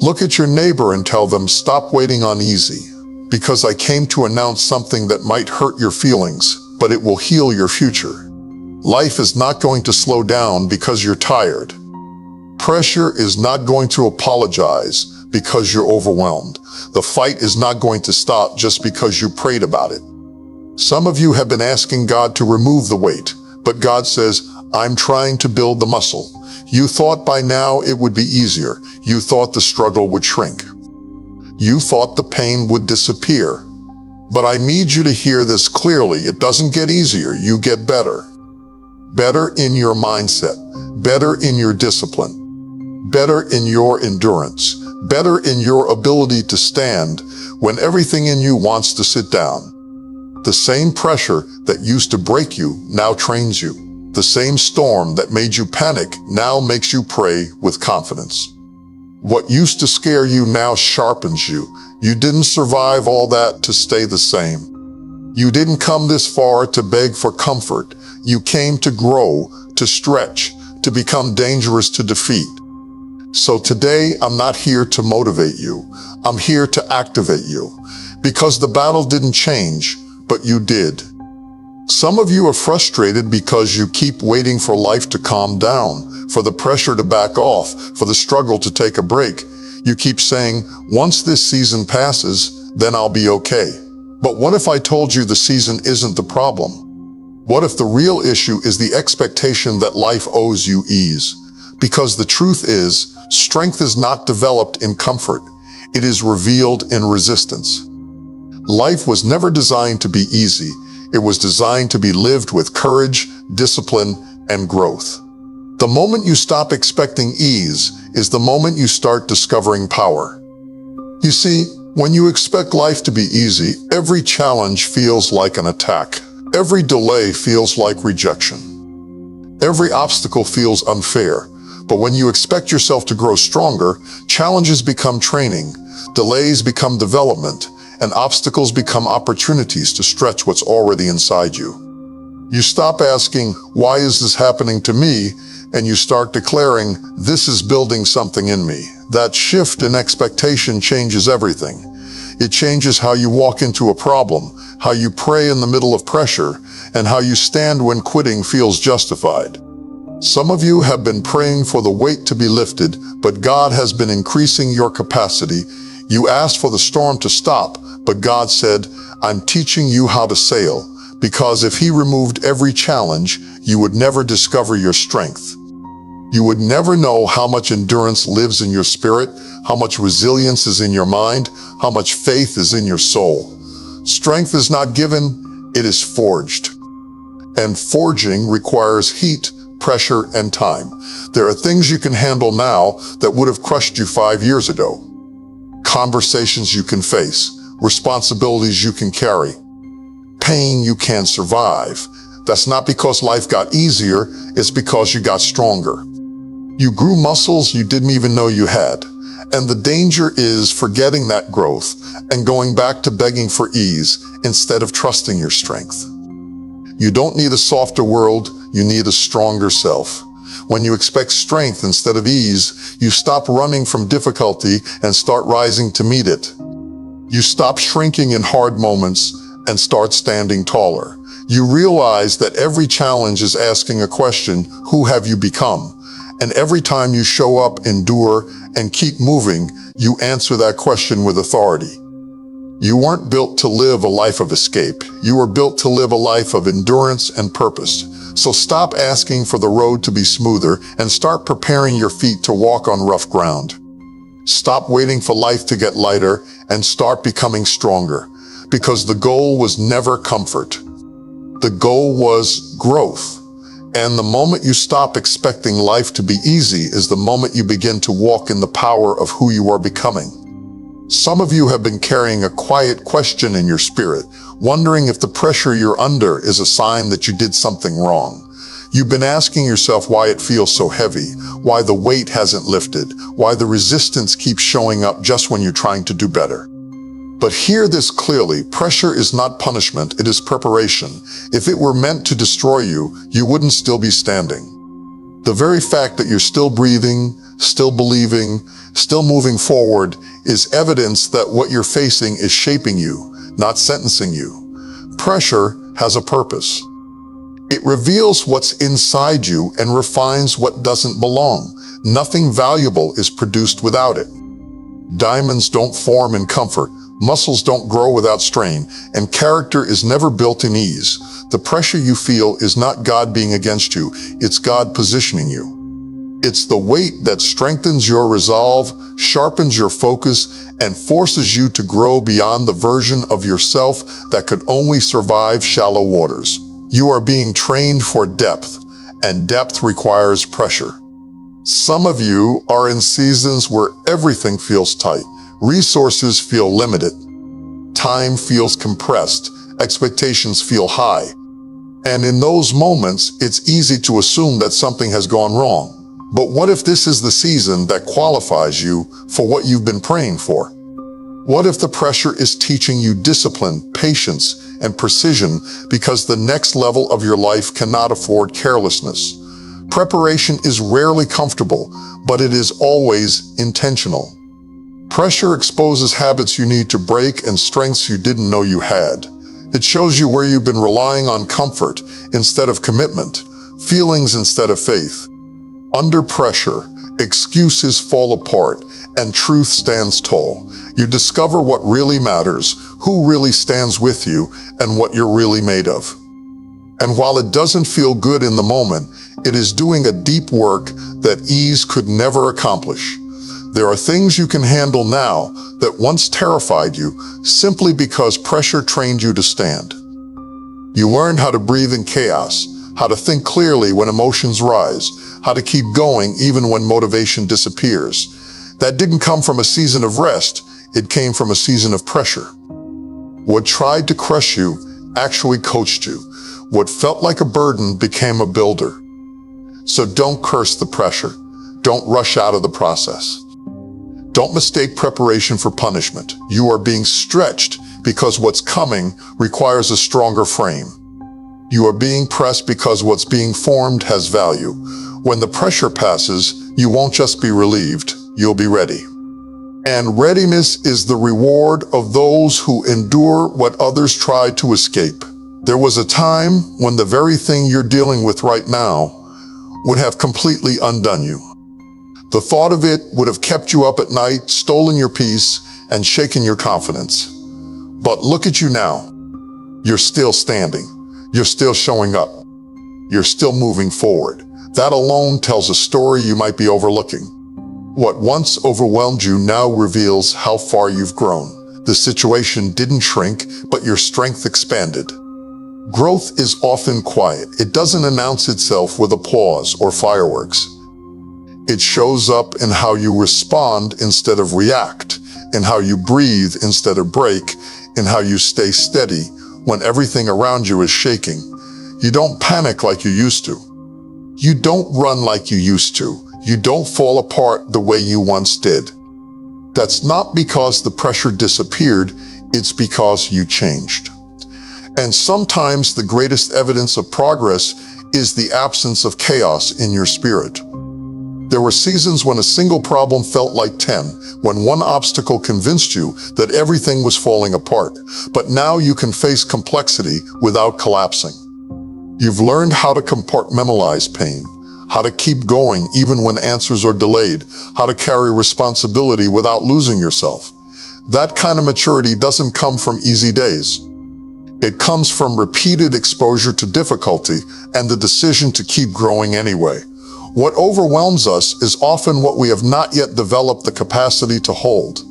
Look at your neighbor and tell them, stop waiting on easy, because I came to announce something that might hurt your feelings, but it will heal your future. Life is not going to slow down because you're tired. Pressure is not going to apologize because you're overwhelmed. The fight is not going to stop just because you prayed about it. Some of you have been asking God to remove the weight, but God says, I'm trying to build the muscle. You thought by now it would be easier. You thought the struggle would shrink. You thought the pain would disappear. But I need you to hear this clearly. It doesn't get easier, you get better. Better in your mindset, better in your discipline, better in your endurance, better in your ability to stand when everything in you wants to sit down. The same pressure that used to break you now trains you. The same storm that made you panic now makes you pray with confidence. What used to scare you now sharpens you. You didn't survive all that to stay the same. You didn't come this far to beg for comfort. You came to grow, to stretch, to become dangerous to defeat. So today, I'm not here to motivate you. I'm here to activate you. Because the battle didn't change, but you did. Some of you are frustrated because you keep waiting for life to calm down, for the pressure to back off, for the struggle to take a break. You keep saying, once this season passes, then I'll be okay. But what if I told you the season isn't the problem? What if the real issue is the expectation that life owes you ease? Because the truth is, strength is not developed in comfort. It is revealed in resistance. Life was never designed to be easy. It was designed to be lived with courage, discipline, and growth. The moment you stop expecting ease is the moment you start discovering power. You see, when you expect life to be easy, every challenge feels like an attack. Every delay feels like rejection. Every obstacle feels unfair. But when you expect yourself to grow stronger, challenges become training, delays become development, and obstacles become opportunities to stretch what's already inside you. You stop asking, why is this happening to me? And you start declaring, this is building something in me. That shift in expectation changes everything. It changes how you walk into a problem, how you pray in the middle of pressure, and how you stand when quitting feels justified. Some of you have been praying for the weight to be lifted, but God has been increasing your capacity. You asked for the storm to stop, but God said, I'm teaching you how to sail, because if He removed every challenge, you would never discover your strength. You would never know how much endurance lives in your spirit, how much resilience is in your mind, how much faith is in your soul. Strength is not given, it is forged. And forging requires heat, pressure, and time. There are things you can handle now that would have crushed you 5 years ago. Conversations you can face, responsibilities you can carry, pain you can survive. That's not because life got easier, it's because you got stronger. You grew muscles you didn't even know you had. And the danger is forgetting that growth and going back to begging for ease instead of trusting your strength. You don't need a softer world, you need a stronger self. When you expect strength instead of ease, you stop running from difficulty and start rising to meet it. You stop shrinking in hard moments and start standing taller. You realize that every challenge is asking a question, who have you become? And every time you show up, endure, and keep moving, you answer that question with authority. You weren't built to live a life of escape. You were built to live a life of endurance and purpose. So stop asking for the road to be smoother and start preparing your feet to walk on rough ground. Stop waiting for life to get lighter and start becoming stronger, because the goal was never comfort. The goal was growth. And the moment you stop expecting life to be easy is the moment you begin to walk in the power of who you are becoming. Some of you have been carrying a quiet question in your spirit, wondering if the pressure you're under is a sign that you did something wrong. You've been asking yourself why it feels so heavy, why the weight hasn't lifted, why the resistance keeps showing up just when you're trying to do better. But hear this clearly, pressure is not punishment, it is preparation. If it were meant to destroy you, you wouldn't still be standing. The very fact that you're still breathing, still believing, still moving forward is evidence that what you're facing is shaping you, not sentencing you. Pressure has a purpose. It reveals what's inside you and refines what doesn't belong. Nothing valuable is produced without it. Diamonds don't form in comfort, muscles don't grow without strain, and character is never built in ease. The pressure you feel is not God being against you, it's God positioning you. It's the weight that strengthens your resolve, sharpens your focus, and forces you to grow beyond the version of yourself that could only survive shallow waters. You are being trained for depth, and depth requires pressure. Some of you are in seasons where everything feels tight, resources feel limited, time feels compressed, expectations feel high. And in those moments, it's easy to assume that something has gone wrong. But what if this is the season that qualifies you for what you've been praying for? What if the pressure is teaching you discipline, patience, and precision because the next level of your life cannot afford carelessness? Preparation is rarely comfortable, but it is always intentional. Pressure exposes habits you need to break and strengths you didn't know you had. It shows you where you've been relying on comfort instead of commitment, feelings instead of faith. Under pressure, excuses fall apart and truth stands tall. You discover what really matters, who really stands with you, and what you're really made of. And while it doesn't feel good in the moment, it is doing a deep work that ease could never accomplish. There are things you can handle now that once terrified you simply because pressure trained you to stand. You learned how to breathe in chaos, how to think clearly when emotions rise, how to keep going even when motivation disappears. That didn't come from a season of rest, it came from a season of pressure. What tried to crush you actually coached you. What felt like a burden became a builder. So don't curse the pressure. Don't rush out of the process. Don't mistake preparation for punishment. You are being stretched because what's coming requires a stronger frame. You are being pressed because what's being formed has value. When the pressure passes, you won't just be relieved, you'll be ready. And readiness is the reward of those who endure what others try to escape. There was a time when the very thing you're dealing with right now would have completely undone you. The thought of it would have kept you up at night, stolen your peace, and shaken your confidence. But look at you now. You're still standing. You're still showing up. You're still moving forward. That alone tells a story you might be overlooking. What once overwhelmed you now reveals how far you've grown. The situation didn't shrink, but your strength expanded. Growth is often quiet. It doesn't announce itself with applause or fireworks. It shows up in how you respond instead of react, in how you breathe instead of break, in how you stay steady when everything around you is shaking. You don't panic like you used to. You don't run like you used to. You don't fall apart the way you once did. That's not because the pressure disappeared, it's because you changed. And sometimes the greatest evidence of progress is the absence of chaos in your spirit. There were seasons when a single problem felt like 10, when one obstacle convinced you that everything was falling apart. But now you can face complexity without collapsing. You've learned how to compartmentalize pain, how to keep going even when answers are delayed, how to carry responsibility without losing yourself. That kind of maturity doesn't come from easy days. It comes from repeated exposure to difficulty and the decision to keep growing anyway. What overwhelms us is often what we have not yet developed the capacity to hold.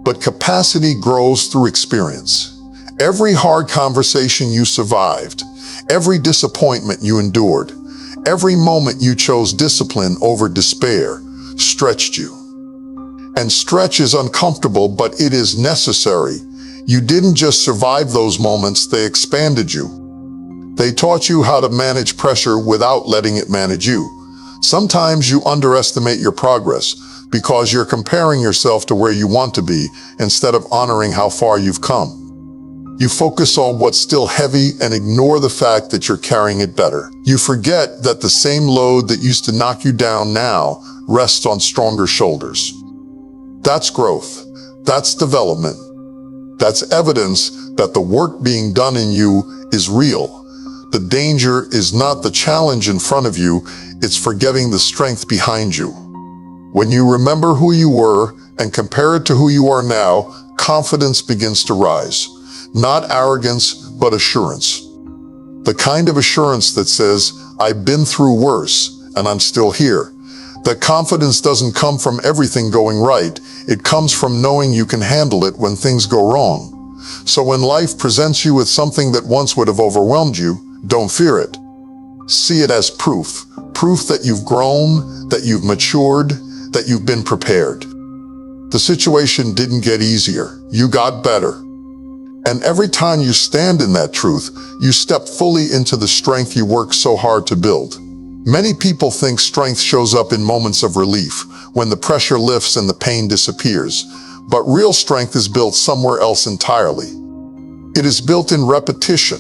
But capacity grows through experience. Every hard conversation you survived, every disappointment you endured, every moment you chose discipline over despair stretched you. And stretch is uncomfortable, but it is necessary. You didn't just survive those moments, they expanded you. They taught you how to manage pressure without letting it manage you. Sometimes you underestimate your progress because you're comparing yourself to where you want to be instead of honoring how far you've come. You focus on what's still heavy and ignore the fact that you're carrying it better. You forget that the same load that used to knock you down now rests on stronger shoulders. That's growth. That's development. That's evidence that the work being done in you is real. The danger is not the challenge in front of you, it's forgetting the strength behind you. When you remember who you were and compare it to who you are now, confidence begins to rise. Not arrogance, but assurance. The kind of assurance that says, I've been through worse, and I'm still here. That confidence doesn't come from everything going right. It comes from knowing you can handle it when things go wrong. So when life presents you with something that once would have overwhelmed you, don't fear it. See it as proof. Proof that you've grown, that you've matured, that you've been prepared. The situation didn't get easier. You got better. And every time you stand in that truth, you step fully into the strength you worked so hard to build. Many people think strength shows up in moments of relief, when the pressure lifts and the pain disappears. But real strength is built somewhere else entirely. It is built in repetition,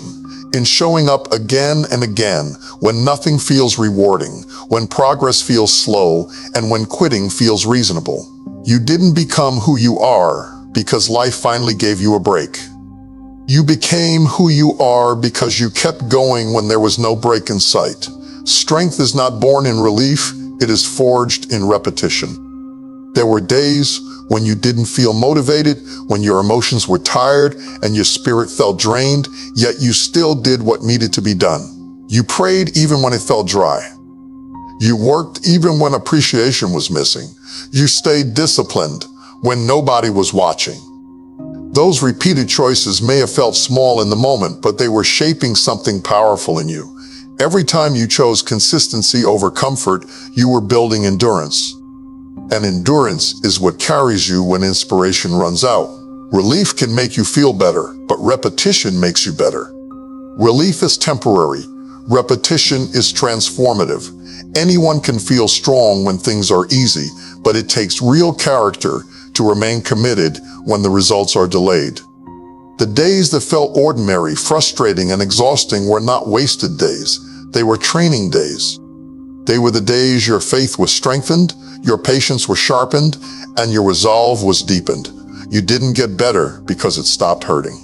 in showing up again and again when nothing feels rewarding, when progress feels slow, and when quitting feels reasonable. You didn't become who you are because life finally gave you a break. You became who you are because you kept going when there was no break in sight. Strength is not born in relief, it is forged in repetition. There were days when you didn't feel motivated, when your emotions were tired and your spirit felt drained, yet you still did what needed to be done. You prayed even when it felt dry. You worked even when appreciation was missing. You stayed disciplined when nobody was watching. Those repeated choices may have felt small in the moment, but they were shaping something powerful in you. Every time you chose consistency over comfort, you were building endurance. And endurance is what carries you when inspiration runs out. Relief can make you feel better, but repetition makes you better. Relief is temporary. Repetition is transformative. Anyone can feel strong when things are easy, but it takes real character to remain committed when the results are delayed. The days that felt ordinary, frustrating, and exhausting were not wasted days. They were training days. They were the days your faith was strengthened, your patience was sharpened, and your resolve was deepened. You didn't get better because it stopped hurting.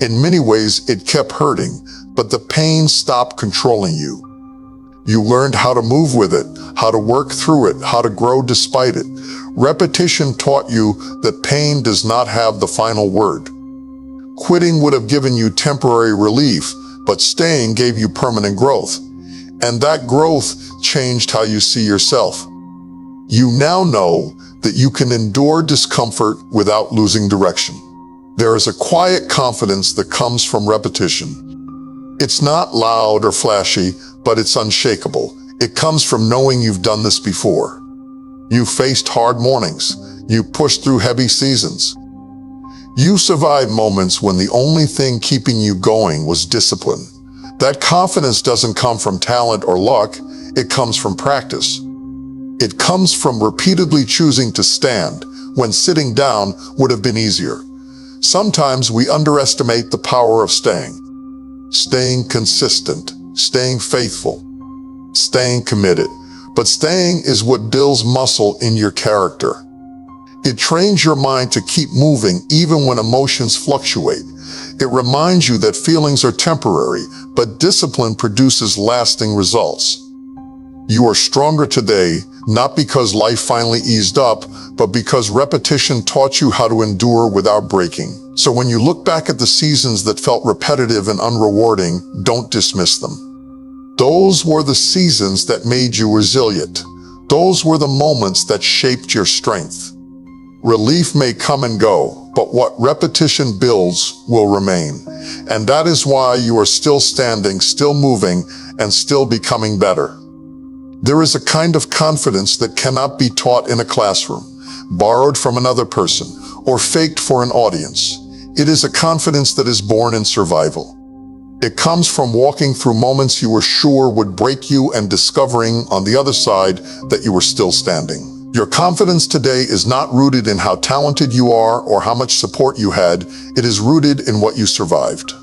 In many ways, it kept hurting, but the pain stopped controlling you. You learned how to move with it, how to work through it, how to grow despite it. Repetition taught you that pain does not have the final word. Quitting would have given you temporary relief, but staying gave you permanent growth. And that growth changed how you see yourself. You now know that you can endure discomfort without losing direction. There is a quiet confidence that comes from repetition. It's not loud or flashy, but it's unshakable. It comes from knowing you've done this before. You faced hard mornings. You pushed through heavy seasons. You survived moments when the only thing keeping you going was discipline. That confidence doesn't come from talent or luck, it comes from practice. It comes from repeatedly choosing to stand when sitting down would have been easier. Sometimes we underestimate the power of staying. Staying consistent, staying faithful, staying committed. But staying is what builds muscle in your character. It trains your mind to keep moving even when emotions fluctuate. It reminds you that feelings are temporary, but discipline produces lasting results. You are stronger today, not because life finally eased up, but because repetition taught you how to endure without breaking. So when you look back at the seasons that felt repetitive and unrewarding, don't dismiss them. Those were the seasons that made you resilient. Those were the moments that shaped your strength. Relief may come and go, but what repetition builds will remain. And that is why you are still standing, still moving, and still becoming better. There is a kind of confidence that cannot be taught in a classroom, borrowed from another person, or faked for an audience. It is a confidence that is born in survival. It comes from walking through moments you were sure would break you and discovering on the other side that you were still standing. Your confidence today is not rooted in how talented you are or how much support you had. It is rooted in what you survived.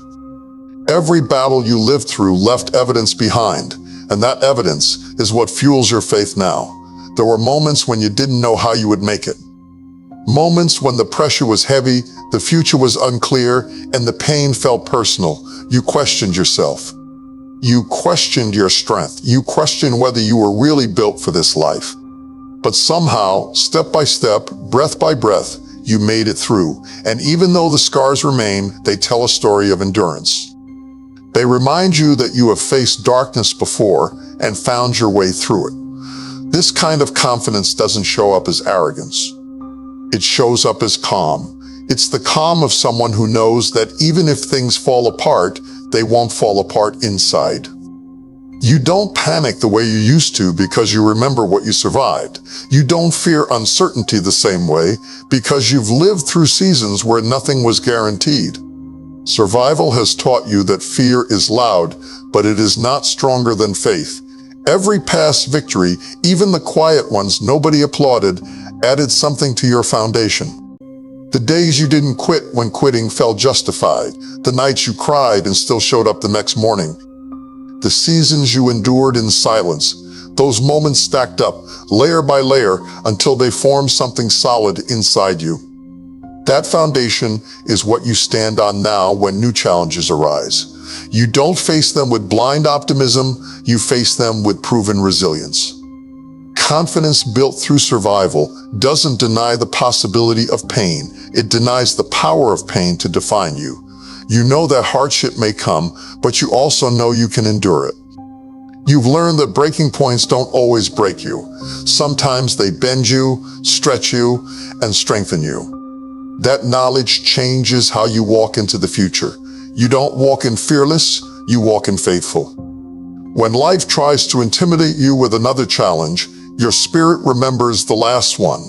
Every battle you lived through left evidence behind, and that evidence is what fuels your faith now. There were moments when you didn't know how you would make it. Moments when the pressure was heavy, the future was unclear, and the pain felt personal. You questioned yourself. You questioned your strength. You questioned whether you were really built for this life. But somehow, step by step, breath by breath, you made it through. And even though the scars remain, they tell a story of endurance. They remind you that you have faced darkness before and found your way through it. This kind of confidence doesn't show up as arrogance. It shows up as calm. It's the calm of someone who knows that even if things fall apart, they won't fall apart inside. You don't panic the way you used to because you remember what you survived. You don't fear uncertainty the same way because you've lived through seasons where nothing was guaranteed. Survival has taught you that fear is loud, but it is not stronger than faith. Every past victory, even the quiet ones nobody applauded, added something to your foundation. The days you didn't quit when quitting felt justified, the nights you cried and still showed up the next morning, the seasons you endured in silence, those moments stacked up, layer by layer, until they formed something solid inside you. That foundation is what you stand on now when new challenges arise. You don't face them with blind optimism, you face them with proven resilience. Confidence built through survival doesn't deny the possibility of pain. It denies the power of pain to define you. You know that hardship may come, but you also know you can endure it. You've learned that breaking points don't always break you. Sometimes they bend you, stretch you, and strengthen you. That knowledge changes how you walk into the future. You don't walk in fearless, you walk in faithful. When life tries to intimidate you with another challenge, your spirit remembers the last one.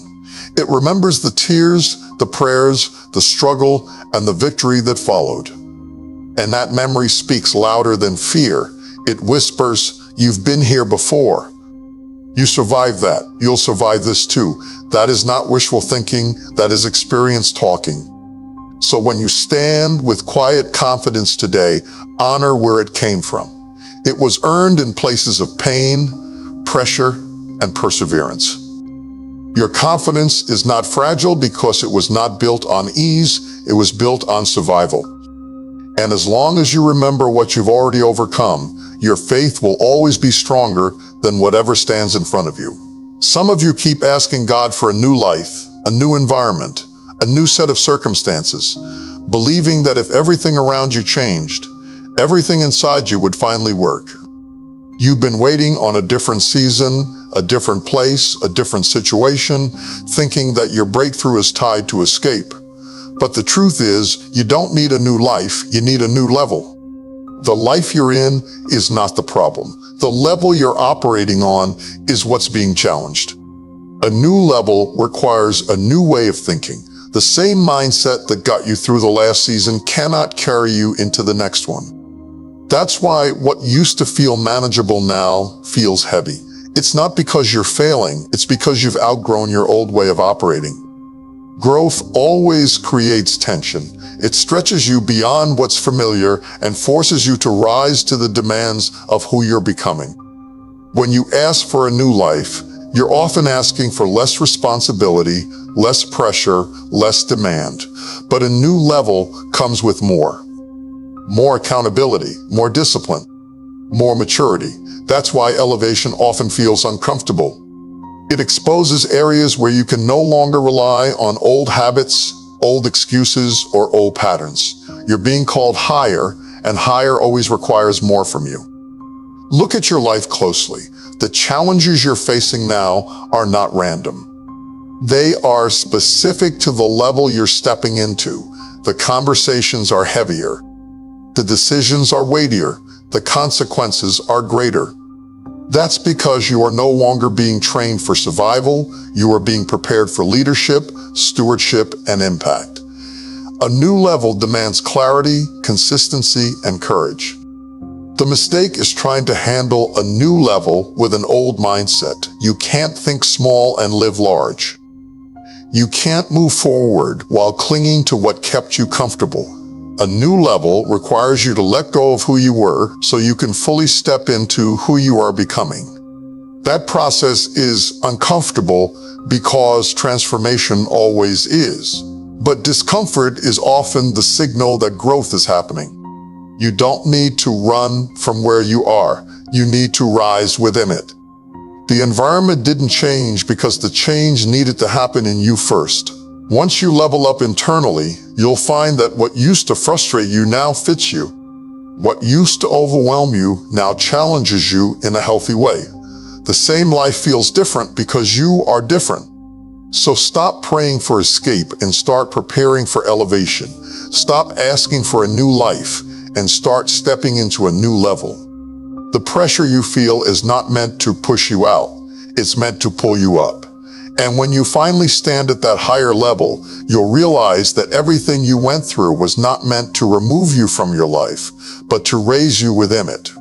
It remembers the tears, the prayers, the struggle, and the victory that followed. And that memory speaks louder than fear. It whispers, "You've been here before. You survived that. You'll survive this too." That is not wishful thinking. That is experience talking. So when you stand with quiet confidence today, honor where it came from. It was earned in places of pain, pressure, and perseverance. Your confidence is not fragile because it was not built on ease, it was built on survival. And as long as you remember what you've already overcome, your faith will always be stronger than whatever stands in front of you. Some of you keep asking God for a new life, a new environment, a new set of circumstances, believing that if everything around you changed, everything inside you would finally work. You've been waiting on a different season, a different place, a different situation, thinking that your breakthrough is tied to escape. But the truth is, you don't need a new life, you need a new level. The life you're in is not the problem. The level you're operating on is what's being challenged. A new level requires a new way of thinking. The same mindset that got you through the last season cannot carry you into the next one. That's why what used to feel manageable now feels heavy. It's not because you're failing, it's because you've outgrown your old way of operating. Growth always creates tension. It stretches you beyond what's familiar and forces you to rise to the demands of who you're becoming. When you ask for a new life, you're often asking for less responsibility, less pressure, less demand. But a new level comes with more. More accountability, more discipline, more maturity. That's why elevation often feels uncomfortable. It exposes areas where you can no longer rely on old habits, old excuses, or old patterns. You're being called higher, and higher always requires more from you. Look at your life closely. The challenges you're facing now are not random. They are specific to the level you're stepping into. The conversations are heavier. The decisions are weightier. The consequences are greater. That's because you are no longer being trained for survival, you are being prepared for leadership, stewardship, and impact. A new level demands clarity, consistency, and courage. The mistake is trying to handle a new level with an old mindset. You can't think small and live large. You can't move forward while clinging to what kept you comfortable. A new level requires you to let go of who you were so you can fully step into who you are becoming. That process is uncomfortable because transformation always is. But discomfort is often the signal that growth is happening. You don't need to run from where you are. You need to rise within it. The environment didn't change because the change needed to happen in you first. Once you level up internally, you'll find that what used to frustrate you now fits you. What used to overwhelm you now challenges you in a healthy way. The same life feels different because you are different. So stop praying for escape and start preparing for elevation. Stop asking for a new life and start stepping into a new level. The pressure you feel is not meant to push you out. It's meant to pull you up. And when you finally stand at that higher level, you'll realize that everything you went through was not meant to remove you from your life, but to raise you within it.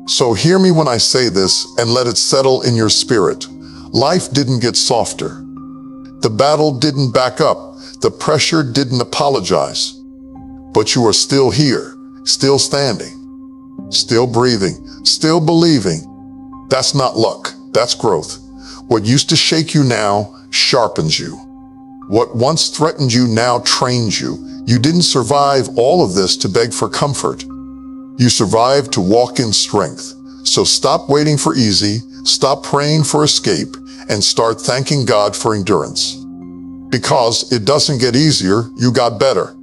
So hear me when I say this and let it settle in your spirit. Life didn't get softer. The battle didn't back up. The pressure didn't apologize. But you are still here, still standing, still breathing, still believing. That's not luck, that's growth. What used to shake you now sharpens you. What once threatened you now trains you. You didn't survive all of this to beg for comfort. You survived to walk in strength. So stop waiting for easy, stop praying for escape, and start thanking God for endurance. Because it doesn't get easier, you got better.